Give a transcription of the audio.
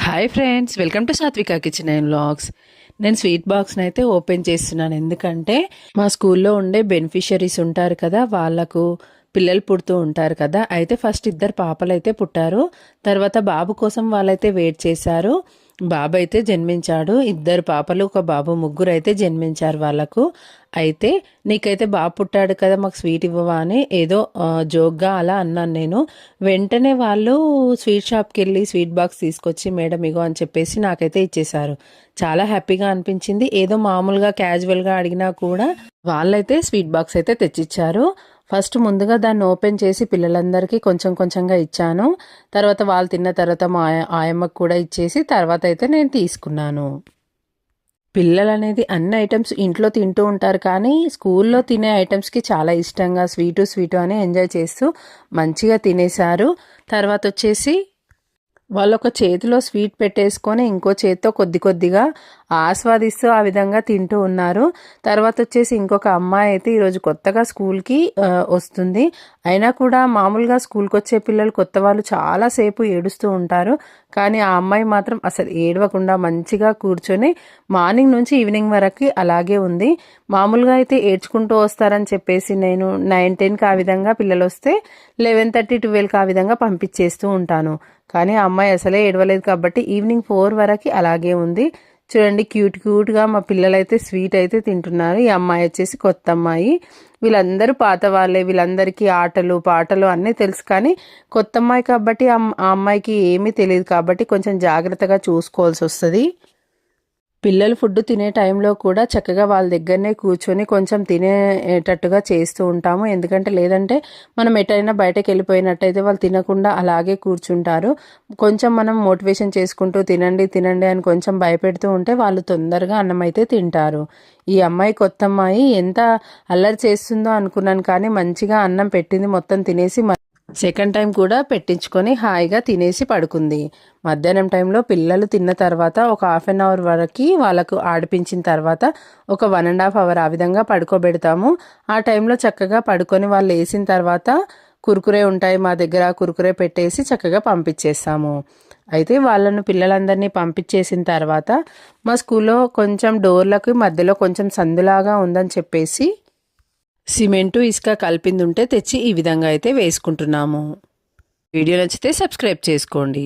Hi friends, welcome to సాత్విక kitchen and vlogs. నేను sweet బాక్స్ని అయితే ఓపెన్ చేస్తున్నాను. ఎందుకంటే మా స్కూల్లో ఉండే బెనిఫిషరీస్ ఉంటారు కదా, వాళ్ళకు పిల్లలు పుడుతూ ఉంటారు కదా. అయితే ఫస్ట్ 2 పాపలు అయితే పుట్టారు. తర్వాత బాబు కోసం వాళ్ళైతే వెయిట్ చేశారు. బాబు అయితే జన్మించాడు. 2 పాపలు, ఒక బాబు, ముగ్గురు అయితే జన్మించారు వాళ్ళకు. అయితే నీకైతే బాబు పుట్టాడు కదా, మాకు స్వీట్ ఇవ్వవా అని ఏదో జోక్గా అలా అన్నాను నేను. వెంటనే వాళ్ళు స్వీట్ షాప్కి వెళ్ళి స్వీట్ బాక్స్ తీసుకొచ్చి మేడం ఇగో అని చెప్పేసి నాకైతే ఇచ్చేశారు. చాలా హ్యాపీగా అనిపించింది. ఏదో మామూలుగా క్యాజువల్గా అడిగినా కూడా వాళ్ళైతే స్వీట్ బాక్స్ అయితే తెచ్చిచ్చారు. ఫస్ట్ ముందుగా దాన్ని ఓపెన్ చేసి పిల్లలందరికీ కొంచెం కొంచెంగా ఇచ్చాను. తర్వాత వాళ్ళు తిన్న తర్వాత మా ఆయమ్మకు కూడా ఇచ్చేసి తర్వాత అయితే నేను తీసుకున్నాను. పిల్లలు అనేది అన్ని ఐటమ్స్ ఇంట్లో తింటూ ఉంటారు, కానీ స్కూల్లో తినే ఐటమ్స్కి చాలా ఇష్టంగా స్వీటు అని ఎంజాయ్ చేస్తూ మంచిగా తినేశారు. తర్వాత వచ్చేసి వాళ్ళు ఒక చేతిలో స్వీట్ పెట్టేసుకొని ఇంకో చేతితో కొద్దిగా ఆస్వాదిస్తూ ఆ విధంగా తింటూ ఉన్నారు. తర్వాత వచ్చేసి ఇంకొక అమ్మాయి అయితే ఈరోజు కొత్తగా స్కూల్కి వస్తుంది. అయినా కూడా మామూలుగా స్కూల్కి వచ్చే పిల్లలు కొత్త వాళ్ళు చాలాసేపు ఏడుస్తూ ఉంటారు, కానీ ఆ అమ్మాయి మాత్రం అసలు ఏడవకుండా మంచిగా కూర్చొని మార్నింగ్ నుంచి ఈవినింగ్ వరకు అలాగే ఉంది. మామూలుగా అయితే ఏడ్చుకుంటూ వస్తారని చెప్పేసి నేను 9-10కి ఆ విధంగా పిల్లలు వస్తే 11:30-12కి ఆ విధంగా పంపించేస్తూ ఉంటాను. కానీ ఆ అమ్మాయి అసలే ఏడవలేదు కాబట్టి ఈవినింగ్ 4 వరకు అలాగే ఉంది. చూడండి, క్యూట్గా మా పిల్లలైతే స్వీట్ అయితే తింటున్నారు. ఈ అమ్మాయి వచ్చేసి కొత్త అమ్మాయి. వీళ్ళందరూ పాత వాళ్ళే. వీళ్ళందరికీ ఆటలు పాటలు అన్నీ తెలుసు, కానీ కొత్త అమ్మాయి కాబట్టి ఆ అమ్మాయికి ఏమీ తెలియదు కాబట్టి కొంచెం జాగ్రత్తగా చూసుకోవాల్సి వస్తుంది. పిల్లలు ఫుడ్ తినే టైంలో కూడా చక్కగా వాళ్ళ దగ్గరనే కూర్చొని కొంచెం తినేటట్టుగా చేస్తూ ఉంటాము. ఎందుకంటే లేదంటే మనం ఎటైనా బయటకు వెళ్ళిపోయినట్టయితే వాళ్ళు తినకుండా అలాగే కూర్చుంటారు. కొంచెం మనం మోటివేషన్ చేసుకుంటూ తినండి అని కొంచెం భయపెడుతూ ఉంటే వాళ్ళు తొందరగా అన్నం అయితే తింటారు. ఈ అమ్మాయి కొత్త అమ్మాయి ఎంత అల్లరి చేస్తుందో అనుకున్నాను, కానీ మంచిగా అన్నం పెట్టింది, మొత్తం తినేసి సెకండ్ టైం కూడా పెట్టించుకొని హాయిగా తినేసి పడుకుంది. మధ్యాహ్నం టైంలో పిల్లలు తిన్న తర్వాత ఒక 1/2 అవర్ వరకు వాళ్ళకు ఆడిపించిన తర్వాత ఒక 1.5 అవర్ ఆ విధంగా పడుకోబెడతాము. ఆ టైంలో చక్కగా పడుకొని వాళ్ళు వేసిన తర్వాత కురుకురే ఉంటాయి మా దగ్గర, కురుకురే పెట్టేసి చక్కగా పంపించేస్తాము. అయితే వాళ్ళను పిల్లలందరినీ పంపించేసిన తర్వాత మా స్కూల్లో కొంచెం డోర్లకు మధ్యలో కొంచెం సందులాగా ఉందని చెప్పేసి సిమెంటు ఇసుక కలిపింది ఉంటే తెచ్చి ఈ విధంగా అయితే వేసుకుంటున్నాము. వీడియో నచ్చితే సబ్స్క్రైబ్ చేసుకోండి.